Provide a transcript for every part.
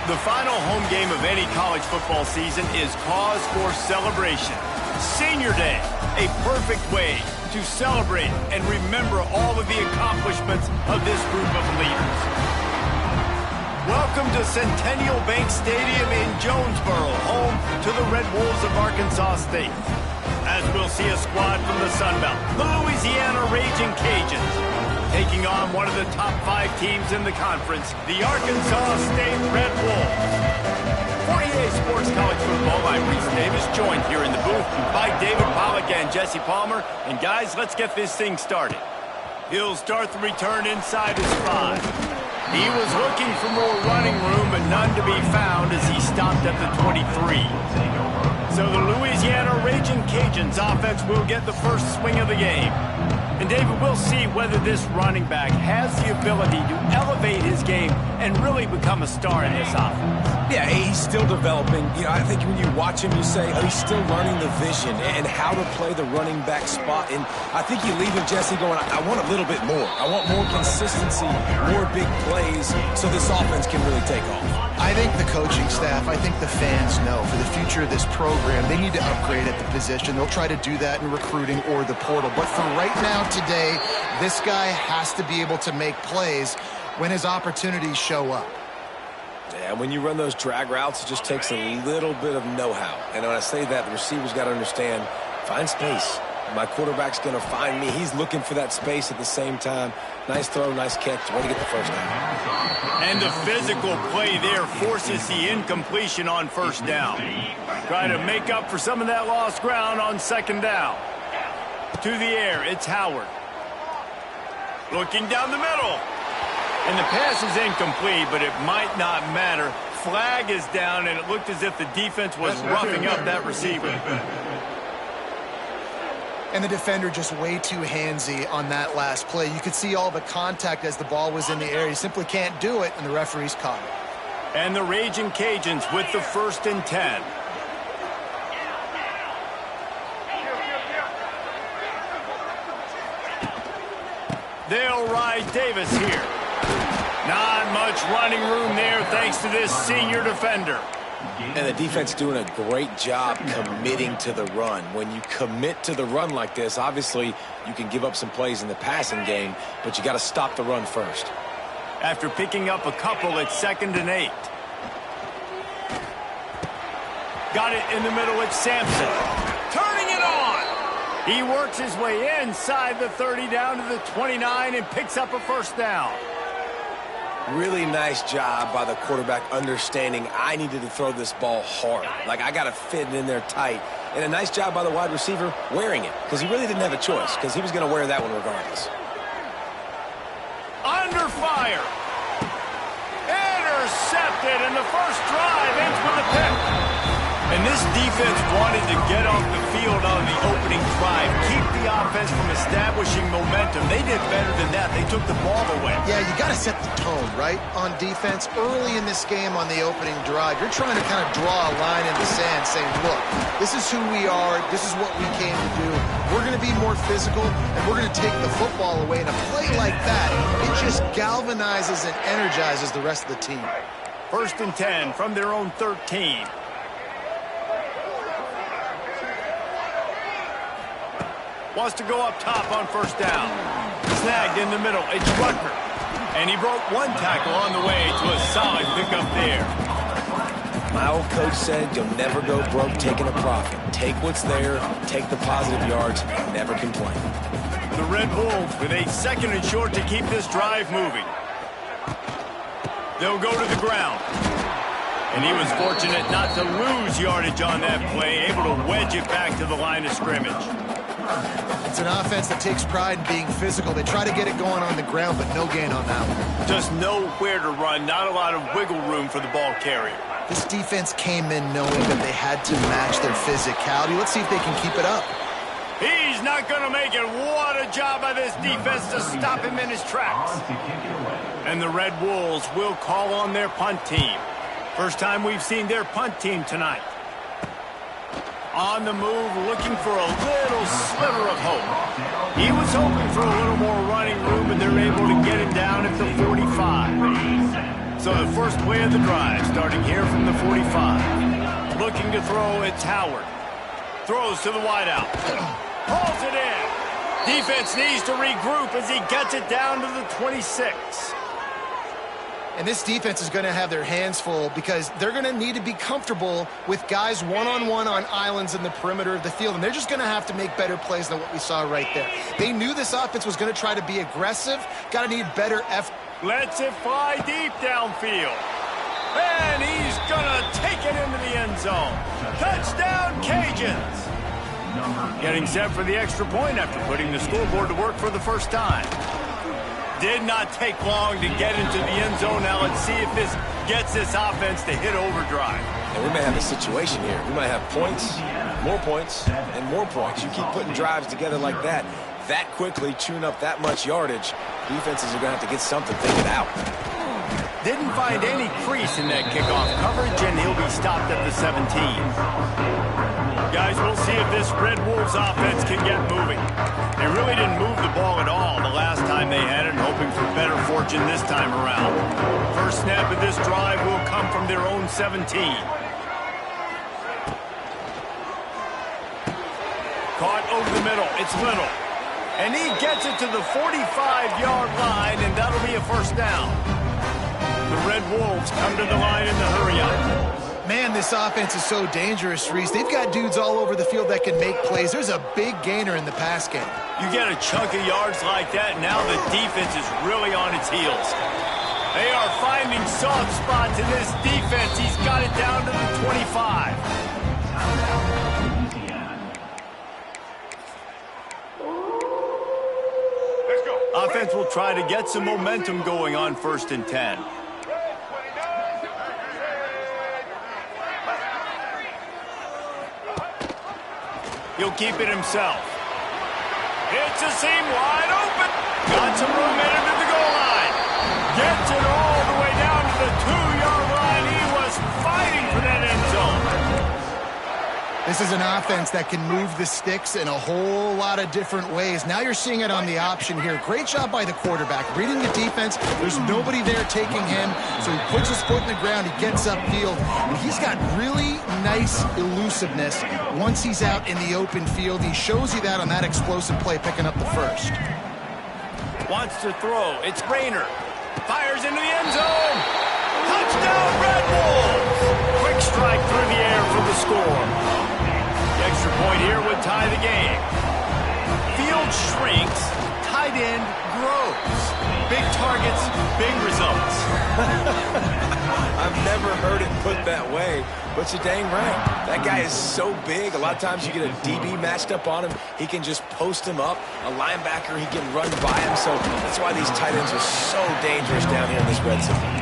The final home game of any college football season is cause for celebration. Senior Day, a perfect way to celebrate and remember all of the accomplishments of this group of leaders. Welcome to Centennial Bank Stadium in Jonesboro, home to the Red Wolves of Arkansas State. As we'll see a squad from the Sun Belt, the Louisiana Raging Cajuns, taking on one of the top 5 teams in the conference, the Arkansas State Red Wolves. For EA Sports College Football, I'm Reese Davis, joined here in the booth by David Pollack and Jesse Palmer. And guys, let's get this thing started. He'll start the return inside his 5. He was looking for more running room, but none to be found as he stopped at the 23. So the Louisiana Raging Cajuns offense will get the first swing of the game. And David, we'll see whether this running back has the ability to elevate his game and really become a star in this offense. Yeah, he's still developing. You know, I think when you watch him, you say, oh, he's still learning the vision and how to play the running back spot. And I think you leave him, Jesse, going, I want a little bit more. I want more consistency, more big plays, so this offense can really take off. I think the coaching staff, I think the fans know for the future of this program, they need to upgrade at the position. They'll try to do that in recruiting or the portal. But for right now, today, this guy has to be able to make plays when his opportunities show up. Yeah, when you run those drag routes, it just takes a little bit of know-how. And when I say that, the receiver's got to understand, find space. My quarterback's going to find me. He's looking for that space at the same time. Nice throw, nice catch. Way to get the first down. And the physical play there forces the incompletion on first down. Try to make up for some of that lost ground on second down. To the air, it's Howard. Looking down the middle. And the pass is incomplete, but it might not matter. Flag is down, and it looked as if the defense was roughing up that receiver. And the defender just way too handsy on that last play. You could see all the contact as the ball was in the air. He simply can't do it, and the referee's caught it. And the Raging Cajuns with the 1st and 10. They'll ride Davis here. Not much running room there thanks to this senior defender. And the defense doing a great job committing to the run. When you commit to the run like this, obviously you can give up some plays in the passing game, but you got to stop the run first. After picking up a couple, it's 2nd and 8. Got it in the middle, it's Sampson. Turning it on! He works his way inside the 30 down to the 29 and picks up a first down. Really nice job by the quarterback understanding I needed to throw this ball hard. Like, I got to fit it in there tight. And a nice job by the wide receiver wearing it, because he really didn't have a choice, because he was going to wear that one regardless. Under fire. Intercepted, and the first drive ends with a pick. And this defense wanted to get off the field on the opening drive, keep the offense from establishing momentum. They did better than that. They took the ball away. Yeah, you got to set the tone, right, on defense. Early in this game on the opening drive, you're trying to kind of draw a line in the sand saying, look, this is who we are. This is what we came to do. We're going to be more physical, and we're going to take the football away. And a play like that, it just galvanizes and energizes the rest of the team. 1st and 10 from their own 13. Wants to go up top on first down. Snagged in the middle. It's Rutger. And he broke one tackle on the way to a solid pickup there. My old coach said you'll never go broke taking a profit. Take what's there, take the positive yards, and never complain. The Red Wolves with a 2nd and short to keep this drive moving. They'll go to the ground. And he was fortunate not to lose yardage on that play, able to wedge it back to the line of scrimmage. It's an offense that takes pride in being physical. They try to get it going on the ground, but no gain on that one. Just nowhere to run, not a lot of wiggle room for the ball carrier. This defense came in knowing that they had to match their physicality. Let's see if they can keep it up. He's not going to make it. What a job by this defense to stop him in his tracks. And the Red Wolves will call on their punt team. First time we've seen their punt team tonight. On the move, looking for a little sliver of hope. He was hoping for a little more running room, but they're able to get him down at the 45. So the first play of the drive, starting here from the 45. Looking to throw, it's Howard. Throws to the wideout. Pulls it in. Defense needs to regroup as he gets it down to the 26. And this defense is going to have their hands full because they're going to need to be comfortable with guys one-on-one on islands in the perimeter of the field. And they're just going to have to make better plays than what we saw right there. They knew this offense was going to try to be aggressive. Got to need better effort. Lets it fly deep downfield. And he's going to take it into the end zone. Touchdown, Cajuns. Getting set for the extra point after putting the scoreboard to work for the first time. Did not take long to get into the end zone. Now let's see if this gets this offense to hit overdrive. And we may have a situation here. We might have points, and more points. You keep putting drives together like that quickly, chewing up that much yardage, defenses are going to have to get something figured out. Didn't find any crease in that kickoff coverage, and he'll be stopped at the 17. Guys, we'll see if this Red Wolves offense can get moving. They really didn't move the ball at all the last time they had it, hoping for better fortune this time around. First snap of this drive will come from their own 17. Caught over the middle. It's Little. And he gets it to the 45-yard line, and that'll be a first down. The Red Wolves come to the line in the hurry-up. Man, this offense is so dangerous, Reese. They've got dudes all over the field that can make plays. There's a big gainer in the pass game. You get a chunk of yards like that, now the defense is really on its heels. They are finding soft spots in this defense. He's got it down to the 25. Offense will try to get some momentum going on 1st and 10. He'll keep it himself. It's a seam wide open. Got some room headed to the goal line. Gets it all the way down to the 2-yard line. He was fighting for that end zone. This is an offense that can move the sticks in a whole lot of different ways. Now you're seeing it on the option here. Great job by the quarterback. Reading the defense, there's nobody there taking him, so he puts his foot in the ground, he gets upfield, and he's got really nice elusiveness once he's out in the open field. He shows you that on that explosive play, picking up the first. Wants to throw. It's Rayner. Fires into the end zone. Touchdown, Red Wolves! Quick strike through the air for the score. The extra point here would tie the game. Field shrinks, tight end grows. Big targets, big results. I've never heard it put that way, but you're dang right. That guy is so big. A lot of times you get a DB matched up on him. He can just post him up. A linebacker, he can run by him. So that's why these tight ends are so dangerous down here in this red zone.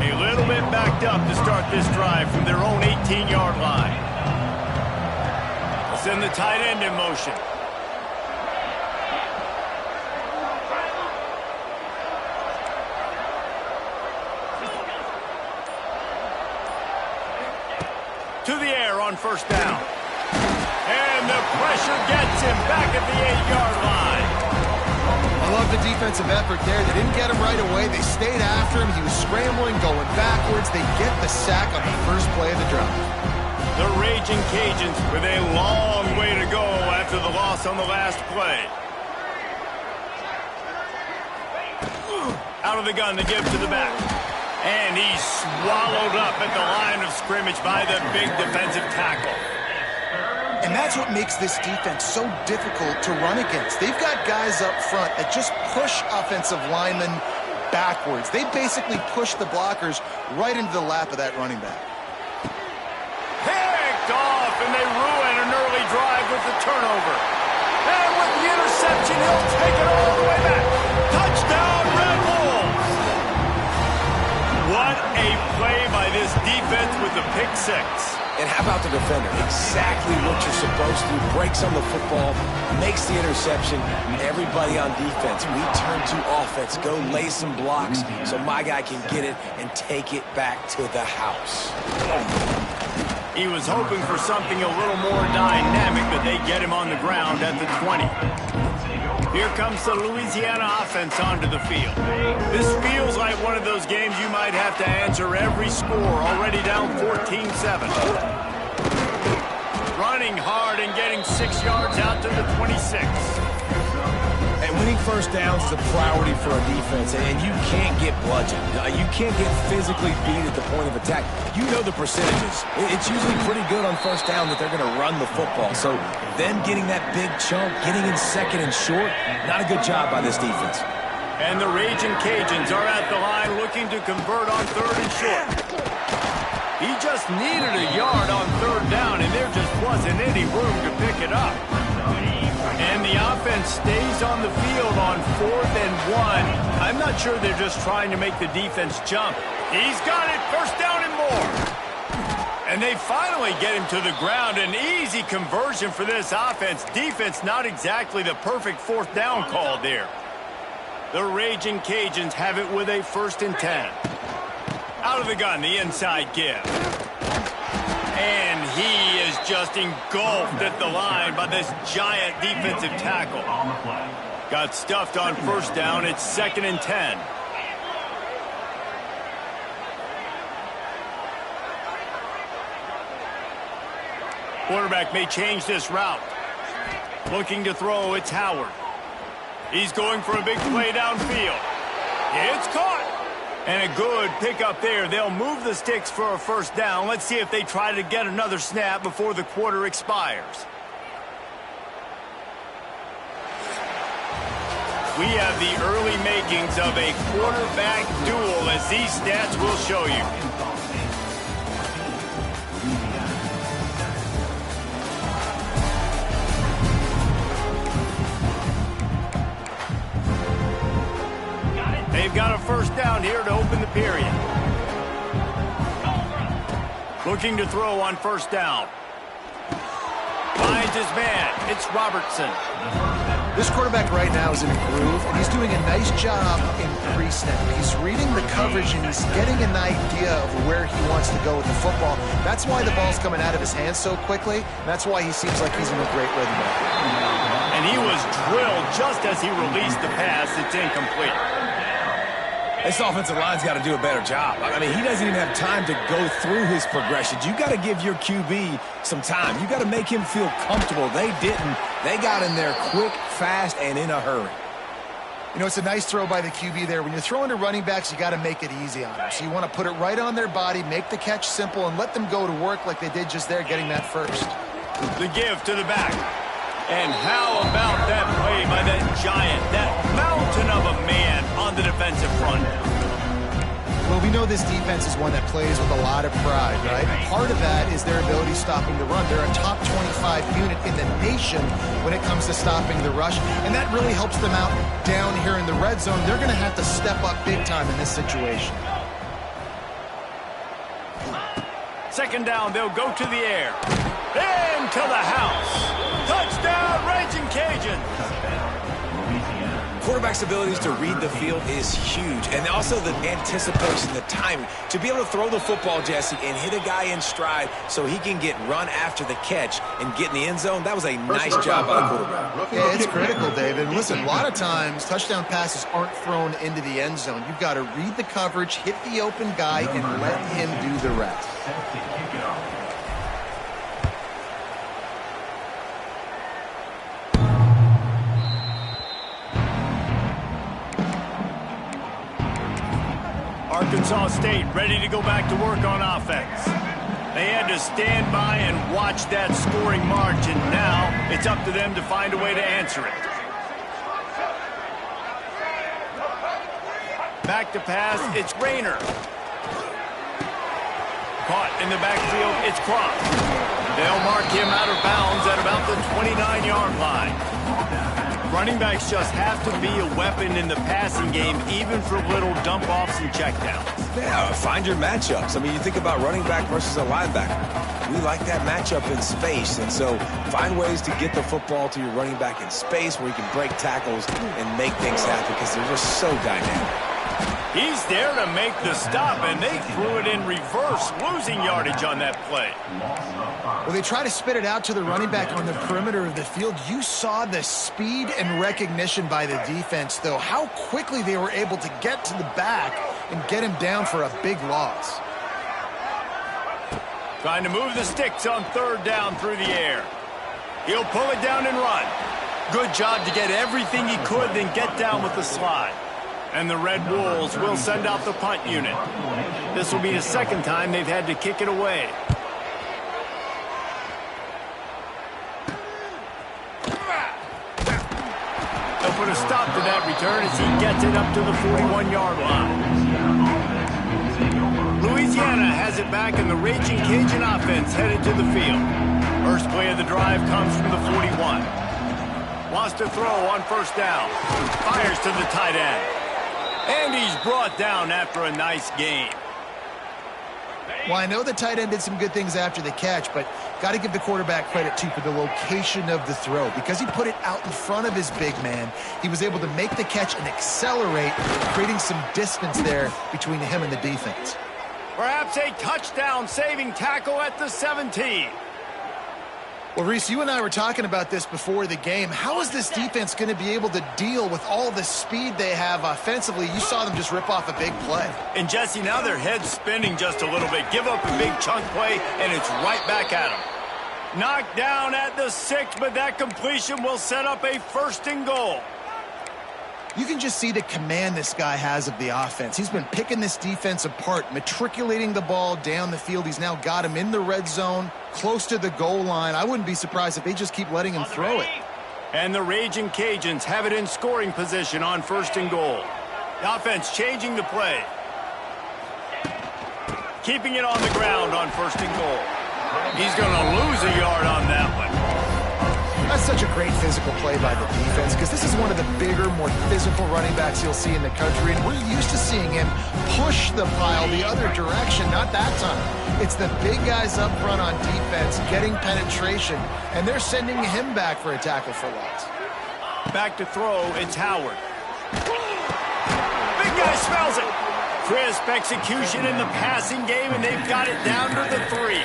A little bit backed up to start this drive from their own 18-yard line. Let's send the tight end in motion. To the air on first down. And the pressure gets him back at the 8-yard line. I love the defensive effort there. They didn't get him right away. They stayed after him. He was scrambling, going backwards. They get the sack on the first play of the drive. The Raging Cajuns with a long way to go after the loss on the last play. Out of the gun to give to the back. And he's swallowed up at the line of scrimmage by the big defensive tackle. And that's what makes this defense so difficult to run against. They've got guys up front that just push offensive linemen backwards. They basically push the blockers right into the lap of that running back. Picked off, and they ruin an early drive with the turnover. And with the interception, he'll take it all the way back. Touchdown, Red Wolves! What a play by this defense with the pick six. And how about the defender? Exactly what you're supposed to. Breaks on the football, makes the interception. Everybody on defense, we turn to offense. Go lay some blocks so my guy can get it and take it back to the house. He was hoping for something a little more dynamic, but they get him on the ground at the 20. Here comes the Louisiana offense onto the field. This feels like one of those games you might have to answer every score, already down 14-7. Running hard and getting 6 yards out to the 26. And winning first downs is a priority for a defense, and you can't get bludgeoned. You can't get physically beat at the point of attack. You know the percentages. It's usually pretty good on first down that they're going to run the football. So them getting that big chunk, getting in second and short, not a good job by this defense. And the Raging Cajuns are at the line looking to convert on 3rd and short. He just needed a yard on 3rd down, and there just wasn't any room to pick it up. And the offense stays on the field on 4th and 1. I'm not sure they're just trying to make the defense jump. He's got it, 1st down and more. And they finally get him to the ground. An easy conversion for this offense. Defense not exactly the perfect 4th down call there. The Raging Cajuns have it with a 1st and 10. Out of the gun, the inside give. And he is just engulfed at the line by this giant defensive tackle. Got stuffed on 1st down. It's 2nd and 10. Quarterback may change this route. Looking to throw, it's Howard. He's going for a big play downfield. It's caught. And a good pickup there. They'll move the sticks for a 1st down. Let's see if they try to get another snap before the quarter expires. We have the early makings of a quarterback duel, as these stats will show you. They've got a 1st down here to open the period. Looking to throw on 1st down. Finds his man. It's Robertson. This quarterback right now is in a groove, and he's doing a nice job in pre-snap. He's reading the coverage, and he's getting an idea of where he wants to go with the football. That's why the ball's coming out of his hands so quickly. That's why he seems like he's in a great rhythm. And he was drilled just as he released the pass. It's incomplete. This offensive line's got to do a better job. I mean, he doesn't even have time to go through his progressions. You got to give your QB some time. You got to make him feel comfortable. They didn't. They got in there quick, fast, and in a hurry. You know, it's a nice throw by the QB there. When you're throwing to running backs, you got to make it easy on them. So you want to put it right on their body, make the catch simple, and let them go to work like they did just there, getting that first. The give to the back. And how about that play by that giant, that mountain of a man on the defensive front? Well, we know this defense is one that plays with a lot of pride, right? Part of that is their ability stopping the run. They're a top 25 unit in the nation when it comes to stopping the rush, and that really helps them out down here in the red zone. They're going to have to step up big time in this situation. 2nd down, they'll go to the air. Into the house. Touchdown, Raging Cajuns. Quarterback's abilities to read the field is huge, and also the anticipation, the timing. To be able to throw the football, Jesse, and hit a guy in stride so he can get run after the catch and get in the end zone, that was a nice job by the quarterback. Yeah, it's critical, David. And listen, a lot of times touchdown passes aren't thrown into the end zone. You've got to read the coverage, hit the open guy, and let him do the rest. Arkansas State ready to go back to work on offense. They had to stand by and watch that scoring march, and now it's up to them to find a way to answer it. Back to pass, it's Rayner. Caught in the backfield, it's Croft. They'll mark him out of bounds at about the 29-yard line. Running backs just have to be a weapon in the passing game, even for little dump-offs and checkdowns. Yeah, find your matchups. I mean, you think about running back versus a linebacker. We like that matchup in space, and so find ways to get the football to your running back in space where you can break tackles and make things happen because they're just so dynamic. He's there to make the stop, and they threw it in reverse, losing yardage on that play. Well, they try to spit it out to the running back on the perimeter of the field. You saw the speed and recognition by the defense, though, how quickly they were able to get to the back and get him down for a big loss. Trying to move the sticks on third down through the air. He'll pull it down and run. Good job to get everything he could, then get down with the slide. And the Red Wolves will send out the punt unit. This will be the second time they've had to kick it away. They'll put a stop to that return as he gets it up to the 41-yard line. Louisiana has it back, and the Raging Cajun offense headed to the field. First play of the drive comes from the 41. Wants to throw on first down. Fires to the tight end. And he's brought down after a nice game. Well, I know the tight end did some good things after the catch, but got to give the quarterback credit, too, for the location of the throw. Because he put it out in front of his big man, he was able to make the catch and accelerate, creating some distance there between him and the defense. Perhaps a touchdown-saving tackle at the 17. Well, Reese, you and I were talking about this before the game. How is this defense going to be able to deal with all the speed they have offensively? You saw them just rip off a big play. And, Jesse, now their head's spinning just a little bit. Give up a big chunk play, and it's right back at them. Knocked down at the 6, but that completion will set up a 1st and goal. You can just see the command this guy has of the offense. He's been picking this defense apart, matriculating the ball down the field. He's now got him in the red zone, close to the goal line. I wouldn't be surprised if they just keep letting him throw it. And the Raging Cajuns have it in scoring position on 1st and goal. The offense changing the play. Keeping it on the ground on 1st and goal. He's going to lose a yard on that one. That's such a great physical play by the defense, because this is one of the bigger, more physical running backs you'll see in the country, and we're used to seeing him push the pile the other direction. Not that time. It's the big guys up front on defense getting penetration, and they're sending him back for a tackle for loss. Back to throw, it's Howard. Big guy smells it. Crisp execution in the passing game, and they've got it down to the 3.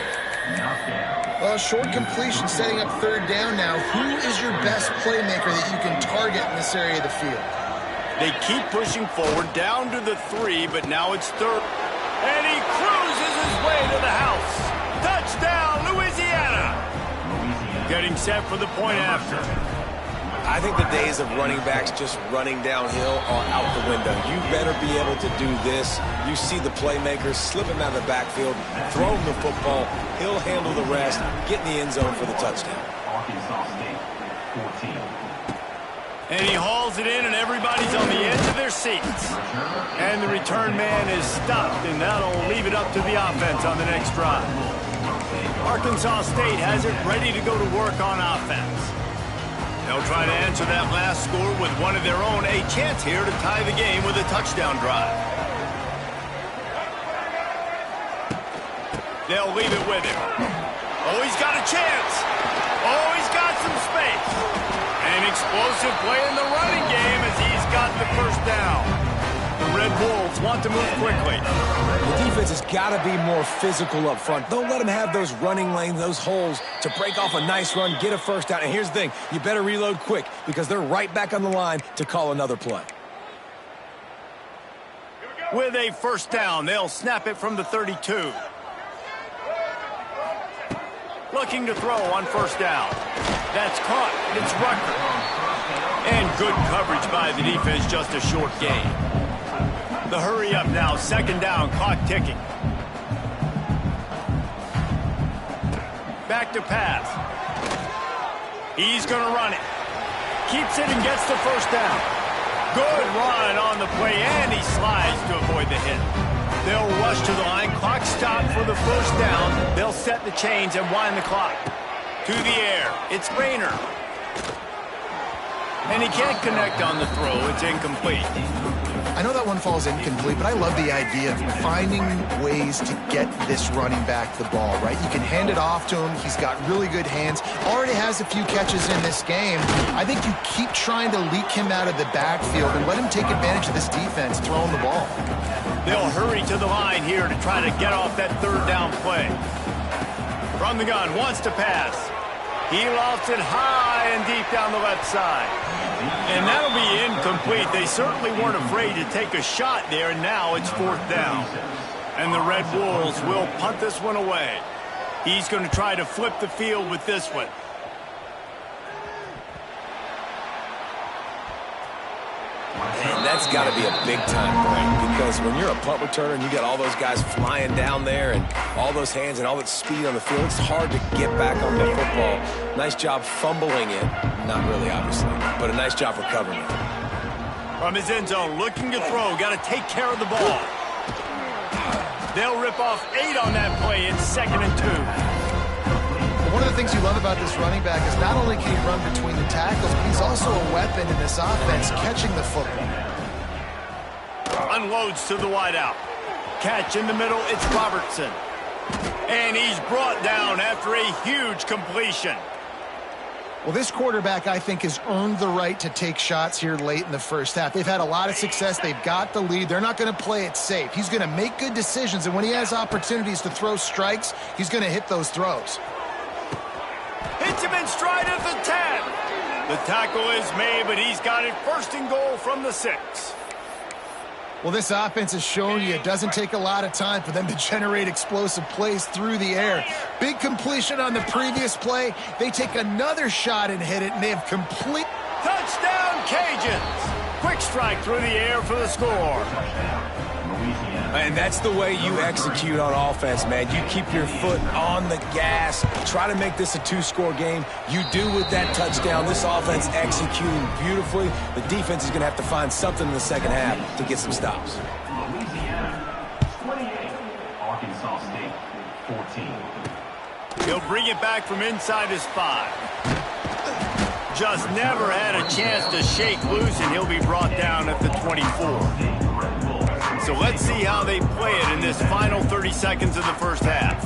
Well, short completion, setting up third down now. Who is your best playmaker that you can target in this area of the field? They keep pushing forward, down to the 3, but now it's 3rd. And he cruises his way to the house. Touchdown, Louisiana! Getting set for the point after. I think the days of running backs just running downhill are out the window. You better be able to do this. You see the playmakers slipping out of the backfield, throwing the football. He'll handle the rest, get in the end zone for the touchdown. And he hauls it in, and everybody's on the edge of their seats. And the return man is stopped, and that'll leave it up to the offense on the next drive. Arkansas State has it ready to go to work on offense. They'll try to answer that last score with one of their own, a chance here to tie the game with a touchdown drive. They'll leave it with him. Oh, he's got a chance. Oh, he's got some space. An explosive play in the running game as he's got the 1st down. The Red Wolves want to move quickly. The defense has got to be more physical up front. Don't let them have those running lanes, those holes to break off a nice run, get a 1st down. And here's the thing, you better reload quick because they're right back on the line to call another play. With a 1st down, they'll snap it from the 32. Looking to throw on 1st down. That's caught. It's Rucker. And good coverage by the defense, just a short gain. The hurry up now, 2nd down, clock ticking. Back to pass. He's going to run it. Keeps it and gets the 1st down. Good run on the play, and he slides to avoid the hit. They'll rush to the line. Clock stopped for the 1st down. They'll set the chains and wind the clock. To the air. It's Rayner. And he can't connect on the throw. It's incomplete. I know that one falls incomplete, but I love the idea of finding ways to get this running back the ball, right? You can hand it off to him. He's got really good hands. Already has a few catches in this game. I think you keep trying to leak him out of the backfield and let him take advantage of this defense throwing the ball. They'll hurry to the line here to try to get off that third down play. From the gun, wants to pass. He lofts it high and deep down the left side. And that'll be incomplete. They certainly weren't afraid to take a shot there, and now it's fourth down. And the Red Wolves will punt this one away. He's going to try to flip the field with this one. And that's got to be a big-time break, because when you're a punt returner and you got all those guys flying down there and all those hands and all that speed on the field, it's hard to get back on the football. Nice job fumbling it. Not really, obviously, but a nice job recovering it. From his end zone, looking to throw. Got to take care of the ball. They'll rip off 8 on that play. It's 2nd and 2. One of the things you love about this running back is not only can he run between the tackles, but he's also a weapon in this offense, catching the football. Unloads to the wideout. Catch in the middle, it's Robertson. And he's brought down after a huge completion. Well, this quarterback, I think, has earned the right to take shots here late in the first half. They've had a lot of success. They've got the lead. They're not going to play it safe. He's going to make good decisions, and when he has opportunities to throw strikes, he's going to hit those throws. Hits him in stride at the 10. The tackle is made, but he's got it 1st and goal from the 6. Well, this offense has shown you it doesn't take a lot of time for them to generate explosive plays through the air. Big completion on the previous play. They take another shot and hit it, and they have complete... Touchdown, Cajuns! Quick strike through the air for the score. And that's the way you execute on offense, man. You keep your foot on the gas. Try to make this a 2-score game. You do with that touchdown. This offense executing beautifully. The defense is going to have to find something in the second half to get some stops. Louisiana 28, Arkansas State 14. He'll bring it back from inside his 5. Just never had a chance to shake loose, and he'll be brought down at the 24. So let's see how they play it in this final 30 seconds of the first half.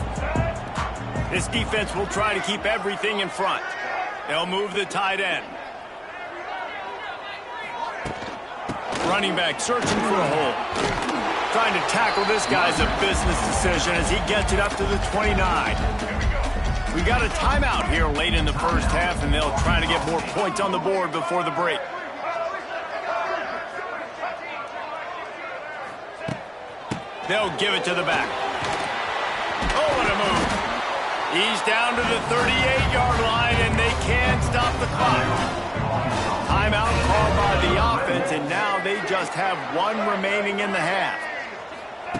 This defense will try to keep everything in front. They'll move the tight end. Running back searching for a hole. Trying to tackle this guy's a business decision as he gets it up to the 29. We got a timeout here late in the first half, and they'll try to get more points on the board before the break. They'll give it to the back. Oh, what a move. He's down to the 38-yard line, and they can't stop the clock. Timeout called by the offense, and now they just have 1 remaining in the half.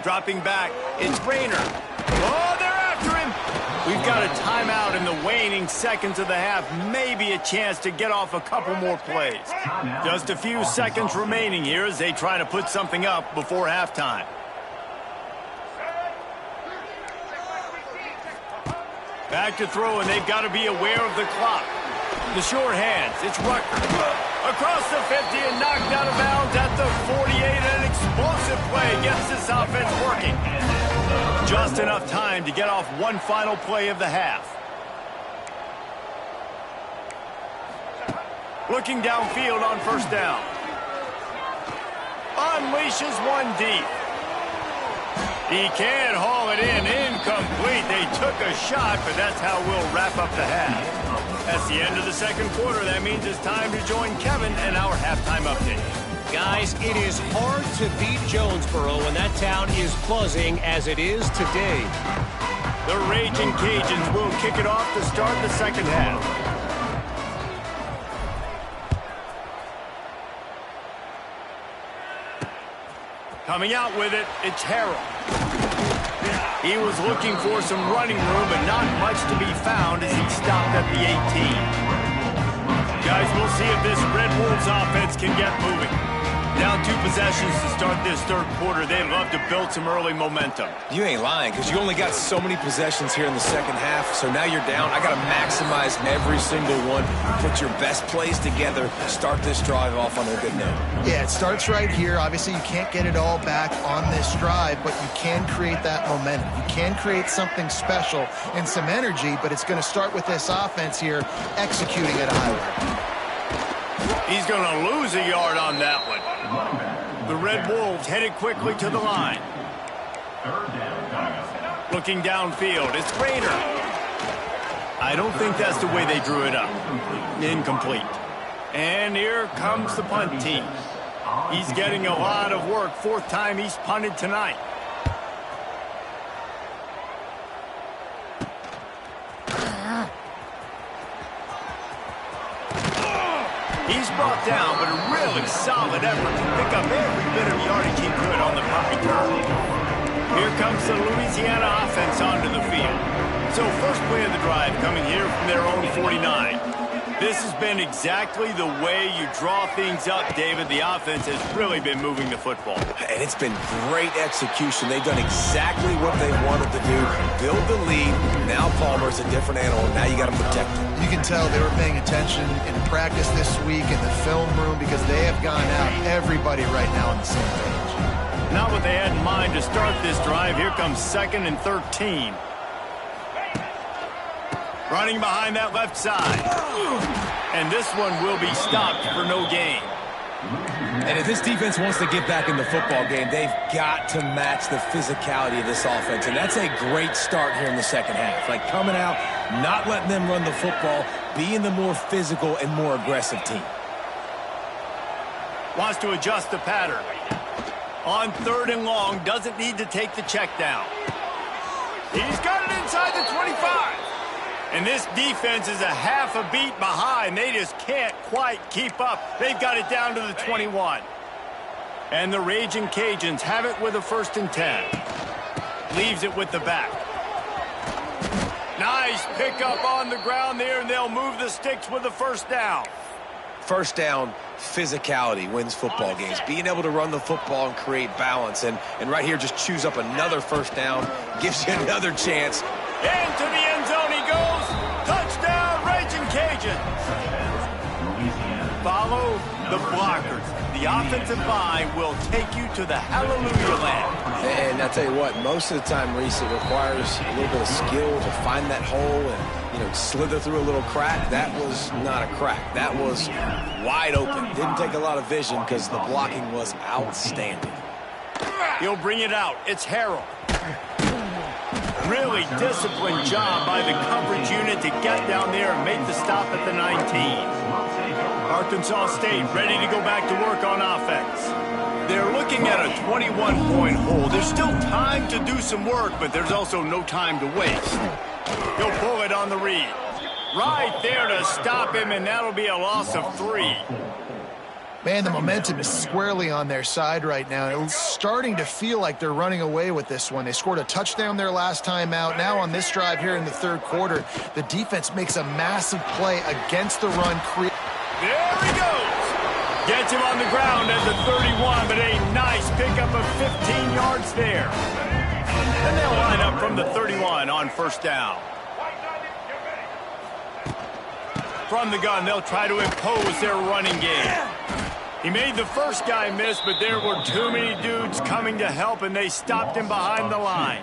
Dropping back, it's Rayner. Oh, they're after him. We've got a timeout in the waning seconds of the half. Maybe a chance to get off a couple more plays. Just a few seconds remaining here as they try to put something up before halftime. Back to throw, and they've got to be aware of the clock. The short hands, it's Rucker. Across the 50 and knocked out of bounds at the 48. An explosive play gets this offense working. Just enough time to get off one final play of the half. Looking downfield on first down. Unleashes one deep. He can't haul it in. Incomplete. They took a shot, but that's how we'll wrap up the half. That's the end of the second quarter. That means it's time to join Kevin and our halftime update. Guys, it is hard to beat Jonesboro when that town is buzzing as it is today. The Raging Cajuns will kick it off to start the second half. Coming out with it, it's Harrell. He was looking for some running room, but not much to be found as he stopped at the 18. Guys, we'll see if this Red Wolves offense can get moving. Down 2 possessions to start this third quarter. They'd love to build some early momentum. You ain't lying, because you only got so many possessions here in the second half, so now you're down. I got to maximize every single one, put your best plays together, start this drive off on a good note. Yeah, it starts right here. Obviously, you can't get it all back on this drive, but you can create that momentum. You can create something special and some energy, but it's going to start with this offense here executing at a high level. He's going to lose a yard on that one. The Red Wolves headed quickly to the line. Looking downfield, it's Raider. I don't think that's the way they drew it up. Incomplete. And here comes the punt team. He's getting a lot of work. 4th time he's punted tonight. He's brought down, but a really solid effort to pick up every bit of yardage he could on the punt return. Here comes the Louisiana offense onto the field. So first play of the drive coming here from their own 49. This has been exactly the way you draw things up, David. The offense has really been moving the football. And it's been great execution. They've done exactly what they wanted to do. Build the lead. Now Palmer's a different animal. Now you got to protect him. You can tell they were paying attention in practice this week in the film room because they have gone out, everybody right now on the same page. Not what they had in mind to start this drive. Here comes 2nd and 13. Running behind that left side. And this one will be stopped for no gain. And if this defense wants to get back in the football game, they've got to match the physicality of this offense. And that's a great start here in the second half. Like coming out, not letting them run the football, being the more physical and more aggressive team. Wants to adjust the pattern. On 3rd and long, doesn't need to take the check down. He's got it inside the 25. And this defense is a half a beat behind. They just can't quite keep up. They've got it down to the 21. And the Raging Cajuns have it with a 1st and 10. Leaves it with the back. Nice pickup on the ground there, and they'll move the sticks with the 1st down. First down, physicality wins football games. Being able to run the football and create balance. And right here, just choose up another 1st down. Gives you another chance. Into the end zone he goes. Touchdown, Raging Cajuns. Follow the blockers. The offensive line will take you to the hallelujah land. And I'll tell you what, most of the time, Reese, it requires a little bit of skill to find that hole and, slither through a little crack. That was not a crack. That was wide open. Didn't take a lot of vision because the blocking was outstanding. He'll bring it out. It's Harrell. Really disciplined job by the coverage unit to get down there and make the stop at the 19. Arkansas State ready to go back to work on offense. They're looking at a 21-point hole. There's still time to do some work, but there's also no time to waste. He'll pull it on the read. Right there to stop him, and that'll be a loss of 3. Man, the momentum is squarely on their side right now. It's starting to feel like they're running away with this one. They scored a touchdown their last time out. Now on this drive here in the 3rd quarter, the defense makes a massive play against the run. There he goes. Gets him on the ground at the 31, but a nice pickup of 15 yards there. And they'll line up from the 31 on 1st down. From the gun, they'll try to impose their running game. He made the first guy miss, but there were too many dudes coming to help, and they stopped him behind the line.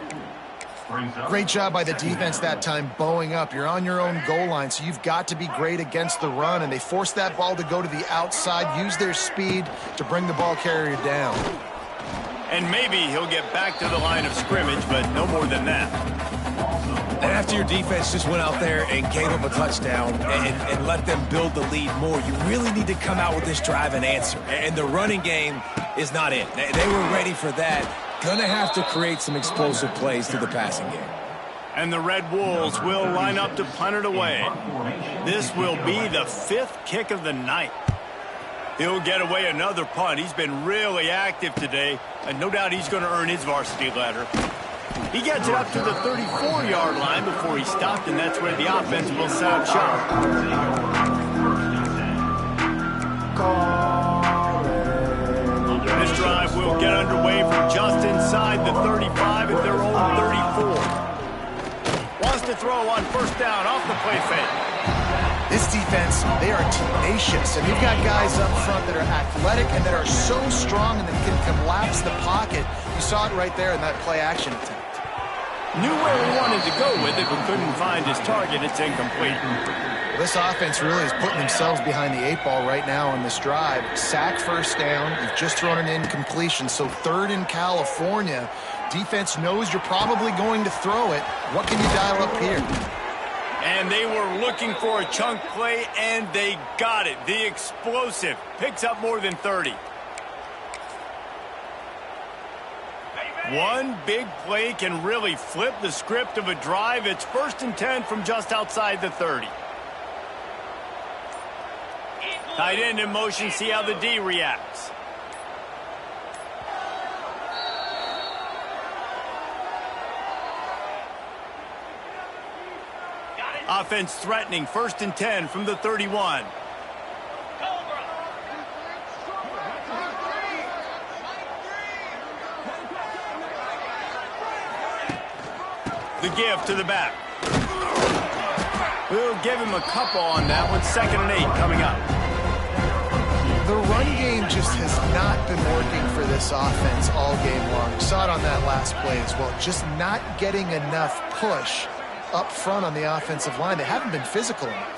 Great job by the defense that time, bowing up. You're on your own goal line, so you've got to be great against the run, and they forced that ball to go to the outside, use their speed to bring the ball carrier down. And maybe he'll get back to the line of scrimmage, but no more than that. And after your defense just went out there and gave up a touchdown and let them build the lead more, you really need to come out with this drive and answer. And the running game is not it. They were ready for that. Gonna have to create some explosive plays through the passing game. And the Red Wolves will line up to punt it away. This will be the 5th kick of the night. He'll get away another punt. He's been really active today, and no doubt he's going to earn his varsity letter. He gets it up to the 34-yard line before he stopped, and that's where the offense will set up shop. will get underway from just inside the 35 at their own 34. Wants to throw on first down off the play fake. This defense, they are tenacious, and you've got guys up front that are athletic and that are so strong and that can collapse the pocket. You saw it right there in that play-action attempt. Knew where he wanted to go with it, but couldn't find his target. It's incomplete. Well, this offense really is putting themselves behind the 8 ball right now on this drive. Sack first down. You've just thrown an incompletion, so third in California. Defense knows you're probably going to throw it. What can you dial up here? And they were looking for a chunk play, and they got it. The explosive picks up more than 30. One big play can really flip the script of a drive. It's 1st and 10 from just outside the 30. Tight end in motion, see how the D reacts. Offense threatening, 1st and 10 from the 31. The give to the back. We'll give him a couple on that one. 2nd and 8 coming up. The run game just has not been working for this offense all game long. You saw it on that last play as well. Just not getting enough push up front on the offensive line. They haven't been physical enough.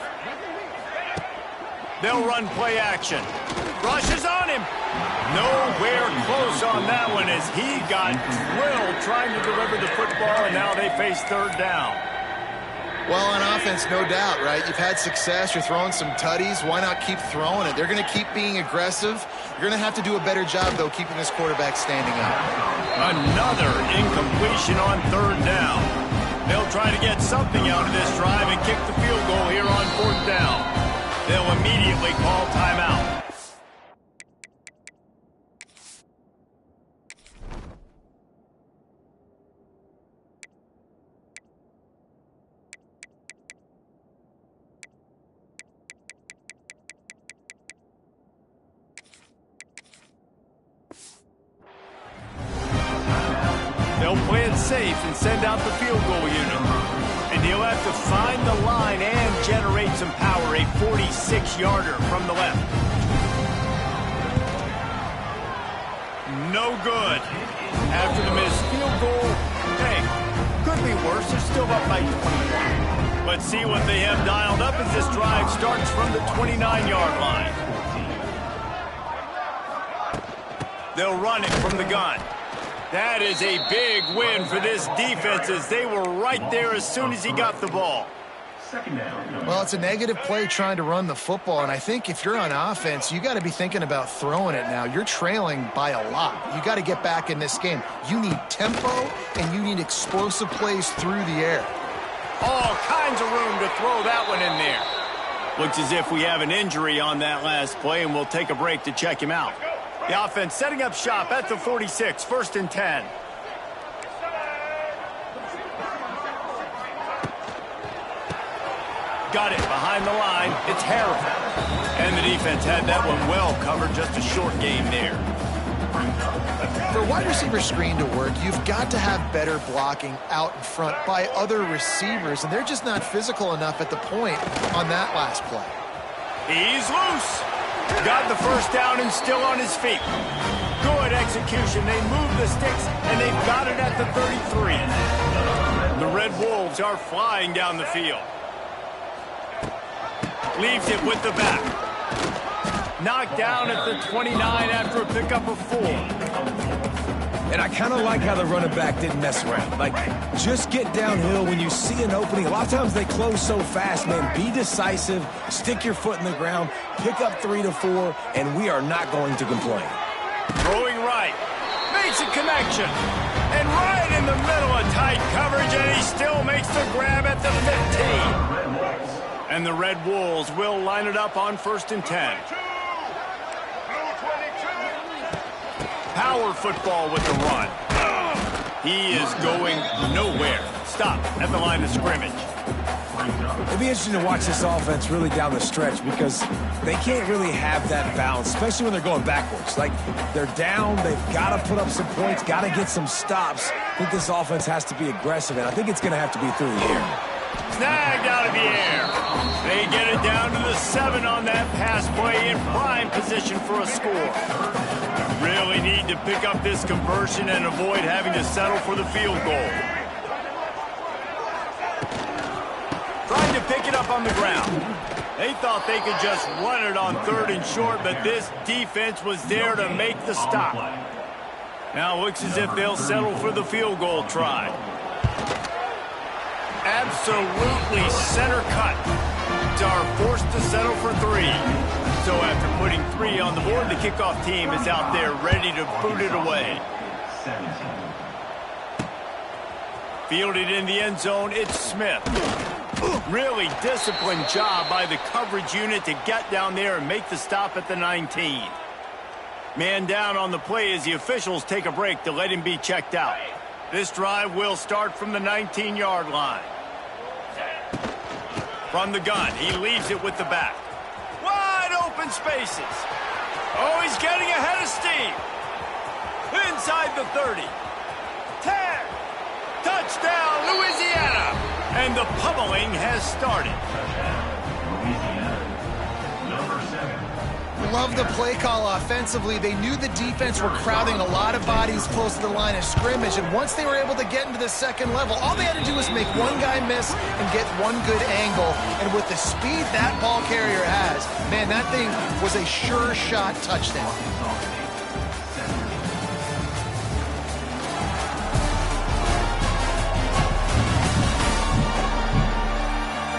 They'll run play action. Rushes on him. Nowhere close on that one as he got drilled trying to deliver the football, and now they face 3rd down. Well, on offense, no doubt, right? You've had success. You're throwing some tutties. Why not keep throwing it? They're going to keep being aggressive. You're going to have to do a better job, though, keeping this quarterback standing up. Another incompletion on 3rd down. They'll try to get something out of this drive and kick the field goal here on 4th down. They'll immediately call timeout. They'll play it safe and send out the field goal unit. And he'll have to find the line and generate some power. A 46-yarder from the left. No good. After the missed field goal, hey, could be worse. They're still up by 21. Let's see what they have dialed up as this drive starts from the 29-yard line. They'll run it from the gun. That is a big win for this defense as they were right there as soon as he got the ball. Well, it's a negative play trying to run the football, and I think if you're on offense, you got to be thinking about throwing it now. You're trailing by a lot. You got to get back in this game. You need tempo, and you need explosive plays through the air. All kinds of room to throw that one in there. Looks as if we have an injury on that last play, and we'll take a break to check him out. The offense setting up shop at the 46, 1st and 10. Got it behind the line. It's Harrell. And the defense had that one well covered. Just a short game there. For wide receiver screen to work, you've got to have better blocking out in front by other receivers, and they're just not physical enough at the point on that last play. He's loose. Got the first down and still on his feet. Good execution. They move the sticks, and they've got it at the 33. The Red Wolves are flying down the field. Leaves it with the back. Knocked down at the 29 after a pickup of 4. And I kind of like how the running back didn't mess around. Like, just get downhill when you see an opening. A lot of times they close so fast, man. Be decisive, stick your foot in the ground, pick up 3 to 4, and we are not going to complain. Throwing right. Makes a connection. And right in the middle of tight coverage, and he still makes the grab at the 15. And the Red Wolves will line it up on 1st and 10. Power football with the run. He is going nowhere. Stop at the line of scrimmage. It'll be interesting to watch this offense really down the stretch because they can't really have that balance, especially when they're going backwards. Like, they're down, they've got to put up some points, got to get some stops. I think this offense has to be aggressive, and I think it's going to have to be through the air. Snagged out of the air. They get it down to the 7 on that pass play in prime position for a score. Really need to pick up this conversion and avoid having to settle for the field goal. Trying to pick it up on the ground. They thought they could just run it on 3rd and short, but this defense was there to make the stop. Now it looks as if they'll settle for the field goal try. Absolutely center cut. Are forced to settle for 3. So after putting 3 on the board, the kickoff team is out there ready to boot it away. Fielded in the end zone, it's Smith. Really disciplined job by the coverage unit to get down there and make the stop at the 19. Man down on the play as the officials take a break to let him be checked out. This drive will start from the 19-yard line. From the gun, he leaves it with the back. Wide open spaces. Oh, he's getting ahead of steam. Inside the 30. 10. Touchdown, Louisiana. And the pummeling has started. Love the play call offensively. They knew the defense were crowding a lot of bodies close to the line of scrimmage, and once they were able to get into the second level, all they had to do was make one guy miss and get one good angle. And with the speed that ball carrier has, man, that thing was a sure shot touchdown.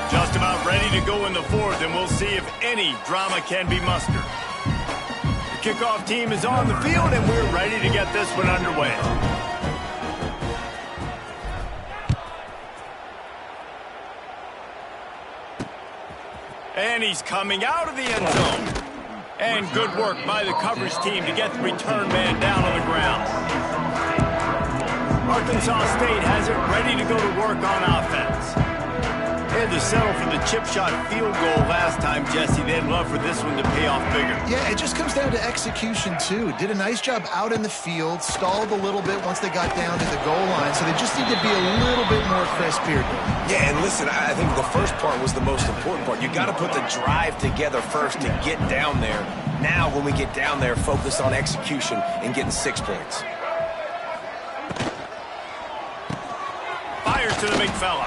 Just about ready to go in the 4th, and we'll see if any drama can be mustered. The kickoff team is on the field, and we're ready to get this one underway. And he's coming out of the end zone. And good work by the coverage team to get the return man down on the ground. Arkansas State has it ready to go to work on offense. They had to settle for the chip shot field goal last time, Jesse. They'd love for this one to pay off bigger. Yeah, it just comes down to execution, too. Did a nice job out in the field, stalled a little bit once they got down to the goal line, so they just need to be a little bit more crisp here. Yeah, and listen, I think the first part was the most important part. You got to put the drive together first to get down there. Now, when we get down there, focus on execution and getting 6 points. Fires to the big fella.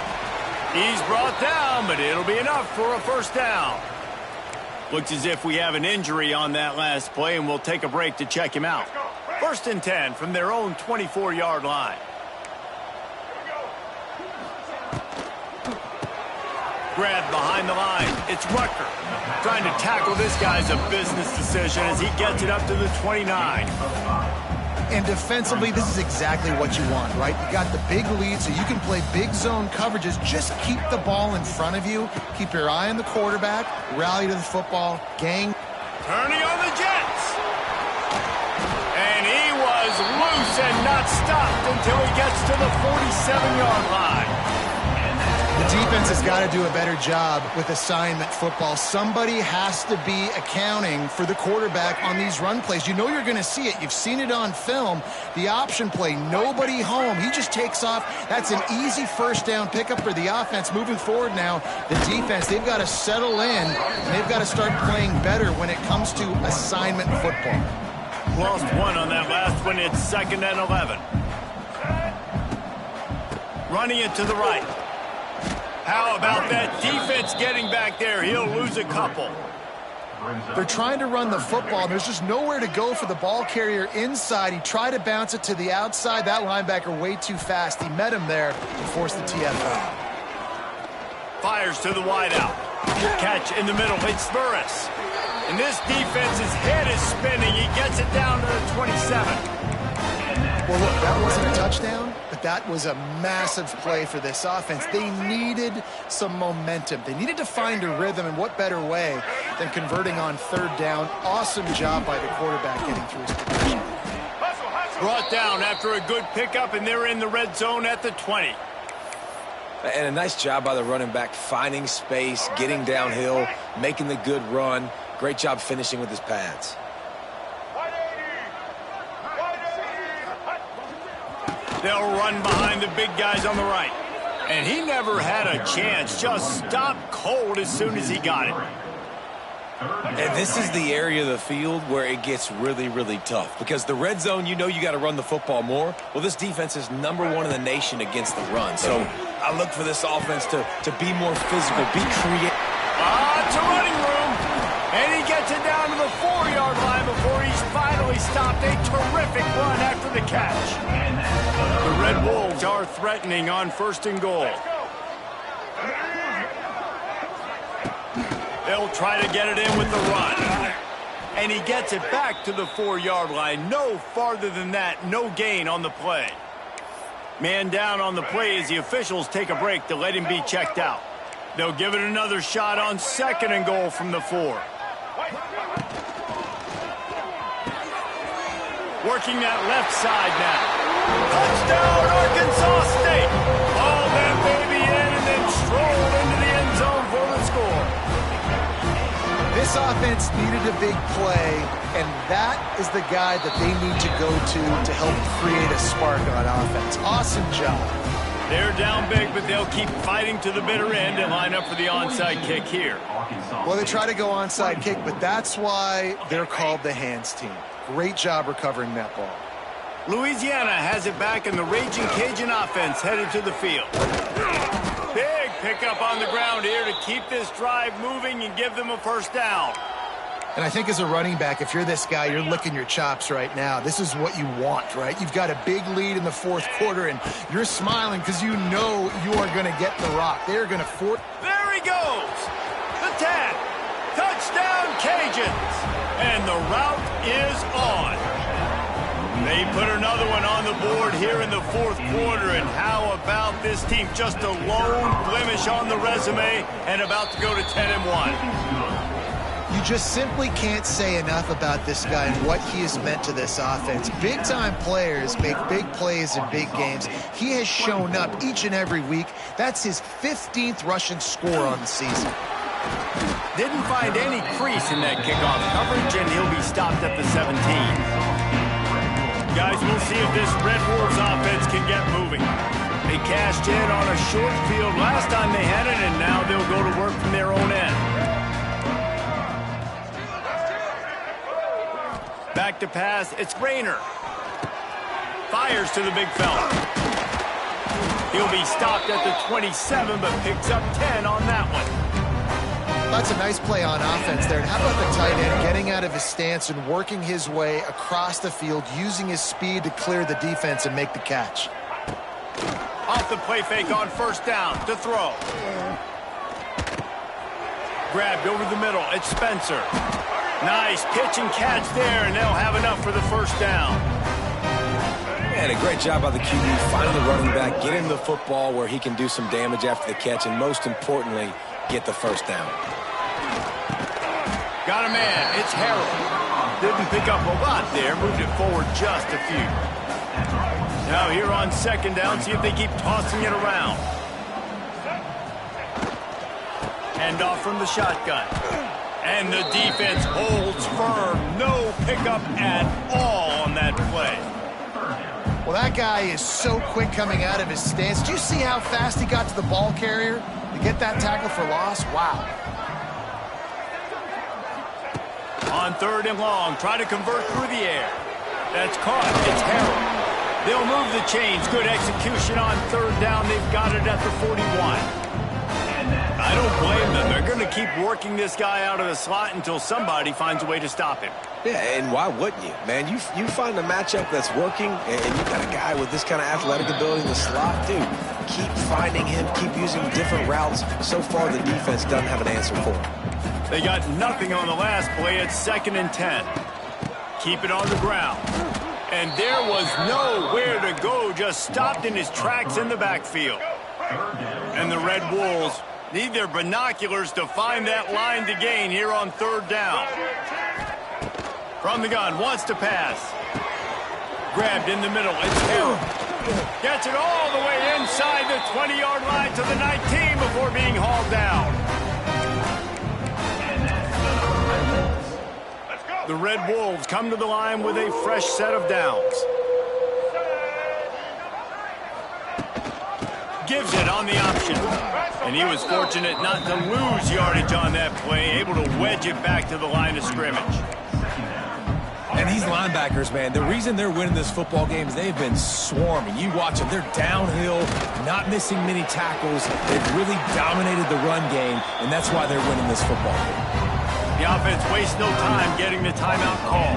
He's brought down, but it'll be enough for a first down. Looks as if we have an injury on that last play, and we'll take a break to check him out. 1st and 10 from their own 24-yard line. Grabbed behind the line. It's Rucker. Trying to tackle this guy's a business decision as he gets it up to the 29. And defensively, this is exactly what you want, right? You got the big lead, so you can play big zone coverages. Just keep the ball in front of you. Keep your eye on the quarterback. Rally to the football. Gang. Turning on the Jets. And he was loose and not stopped until he gets to the 47-yard line. The defense has got to do a better job with assignment football. Somebody has to be accounting for the quarterback on these run plays. You know you're going to see it. You've seen it on film. The option play, nobody home. He just takes off. That's an easy first down pickup for the offense. Moving forward now, the defense, they've got to settle in, and they've got to start playing better when it comes to assignment football. Lost one on that last one. It's 2nd and 11. Running it to the right. How about that defense getting back there? He'll lose a couple. They're trying to run the football. There's just nowhere to go for the ball carrier inside. He tried to bounce it to the outside. That linebacker way too fast. He met him there and forced the TFL. Fires to the wideout. Catch in the middle. It's Burris. And this defense's head is spinning. He gets it down to the 27. Well, look, that wasn't a touchdown, but that was a massive play for this offense. They needed some momentum. They needed to find a rhythm, and what better way than converting on 3rd down. Awesome job by the quarterback getting through his progression. Brought down after a good pickup, and they're in the red zone at the 20. And a nice job by the running back, finding space, getting downhill, making the good run. Great job finishing with his pads. They'll run behind the big guys on the right. And he never had a chance. Just stopped cold as soon as he got it. And this is the area of the field where it gets really, really tough. Because the red zone, you know you got to run the football more. Well, this defense is #1 in the nation against the run. So I look for this offense to be more physical, be creative. It's a running room. And he gets it down to the 4-yard line before he's finally stopped. A terrific run after the catch. The Red Wolves are threatening on 1st and goal. They'll try to get it in with the run. And he gets it back to the 4-yard line. No farther than that. No gain on the play. Man down on the play as the officials take a break to let him be checked out. They'll give it another shot on 2nd and goal from the 4. Working that left side now. Touchdown, Arkansas State. Haul that baby in and then stroll into the end zone for the score. This offense needed a big play, and that is the guy that they need to go to help create a spark on offense. Awesome job. They're down big, but they'll keep fighting to the bitter end and line up for the onside kick here. Well, they try to go onside kick, but that's why they're called the hands team. Great job recovering that ball. Louisiana has it back, and the Raging Cajun offense headed to the field. Big pickup on the ground here to keep this drive moving and give them a 1st down. And I think as a running back, if you're this guy, you're licking your chops right now. This is what you want, right? You've got a big lead in the 4th quarter, and you're smiling because you know you are going to get the rock. They're going to force. There he goes. The 10. Touchdown, Cajuns. And the route is on. They put another one on the board here in the 4th quarter, and how about this team? Just a lone blemish on the resume and about to go to 10-1. You just simply can't say enough about this guy and what he has meant to this offense. Big-time players make big plays in big games. He has shown up each and every week. That's his 15th rushing score on the season. Didn't find any crease in that kickoff coverage, and he'll be stopped at the 17. Guys, we'll see if this Red Wolves offense can get moving. They cashed in on a short field last time they had it, and now they'll go to work from their own end. Back to pass, it's Rayner. Fires to the big fella. He'll be stopped at the 27, but picks up 10 on that one. That's a nice play on offense there. And how about the tight end getting out of his stance and working his way across the field, using his speed to clear the defense and make the catch. Off the play fake on 1st down to throw. Grabbed over the middle, it's Spencer. Nice pitch and catch there, and they'll have enough for the 1st down. And a great job by the QB, finding the running back, getting the football where he can do some damage after the catch, and most importantly, get the 1st down. Got a man, it's Harold. Didn't pick up a lot there, moved it forward just a few. Now here on 2nd down, see if they keep tossing it around. Hand off from the shotgun. And the defense holds firm. No pickup at all on that play. Well, that guy is so quick coming out of his stance. Did you see how fast he got to the ball carrier to get that tackle for loss? Wow. On 3rd and long, try to convert through the air. That's caught. It's Harold. They'll move the chains. Good execution on 3rd down. They've got it at the 41. I don't blame them. They're going to keep working this guy out of the slot until somebody finds a way to stop him. Yeah, and why wouldn't you? Man, you find a matchup that's working, and you got a guy with this kind of athletic ability in the slot, dude. Keep finding him, keep using different routes. So far, the defense doesn't have an answer for him. They got nothing on the last play. It's 2nd and 10. Keep it on the ground. And there was nowhere to go, just stopped in his tracks in the backfield. And the Red Wolves need their binoculars to find that line to gain here on 3rd down. From the gun, wants to pass. Grabbed in the middle, it's Harold. Gets it all the way inside the 20-yard line to the 19 before being hauled down. The Red Wolves come to the line with a fresh set of downs. Gives it on the option. And he was fortunate not to lose yardage on that play, able to wedge it back to the line of scrimmage. And these linebackers, man, the reason they're winning this football game is they've been swarming. You watch them, they're downhill, not missing many tackles. They've really dominated the run game, and that's why they're winning this football game. The offense wastes no time getting the timeout call.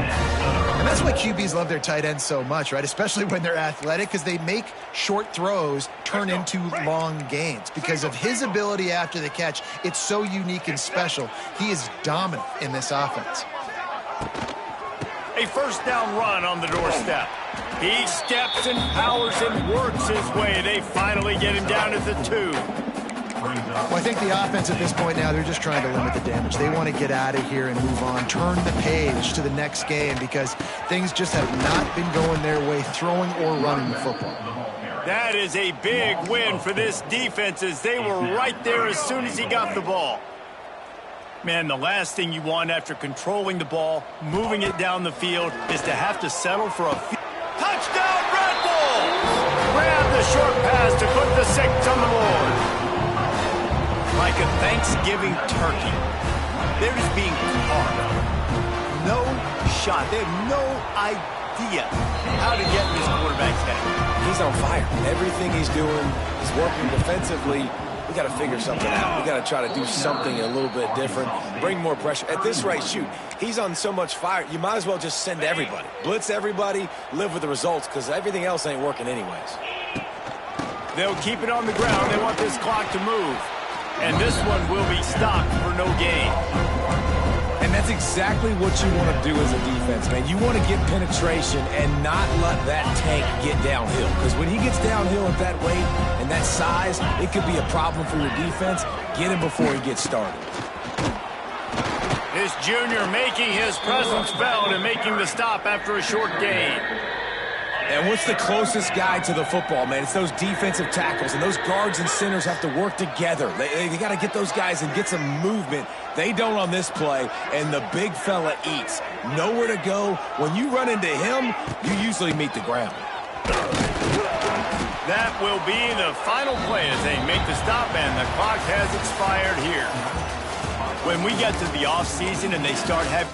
And that's why QBs love their tight ends so much, right? Especially when they're athletic, because they make short throws turn into long gains. Because of his ability after the catch, it's so unique and special. He is dominant in this offense. A first down run on the doorstep. He steps and powers and works his way. They finally get him down at the 2. Well, I think the offense at this point now, they're just trying to limit the damage. They want to get out of here and move on, turn the page to the next game because things just have not been going their way, throwing or running the football. That is a big win for this defense as they were right there as soon as he got the ball. Man, the last thing you want after controlling the ball, moving it down the field, is to have to settle for a touchdown, Red Bulls! Grab the short pass to put the 6 on the board. Like a Thanksgiving turkey, they're just being carved. No shot. They have no idea how to get in this quarterback's head. He's on fire. Everything he's doing is working defensively. We got to figure something out. We got to try to do something a little bit different, bring more pressure. At this rate, shoot, he's on so much fire, you might as well just send everybody. Blitz everybody, live with the results, because everything else ain't working anyways. They'll keep it on the ground. They want this clock to move. And this one will be stopped for no gain. And that's exactly what you want to do as a defense, man. You want to get penetration and not let that tank get downhill. Because when he gets downhill at that weight and that size, it could be a problem for your defense. Get him before he gets started. This junior making his presence felt and making the stop after a short gain. And what's the closest guy to the football, man? It's those defensive tackles, and those guards and centers have to work together. They got to get those guys and get some movement. They don't on this play, and the big fella eats. Nowhere to go. When you run into him, you usually meet the ground. That will be the final play as they make the stop, and the clock has expired here. When we get to the offseason and they start having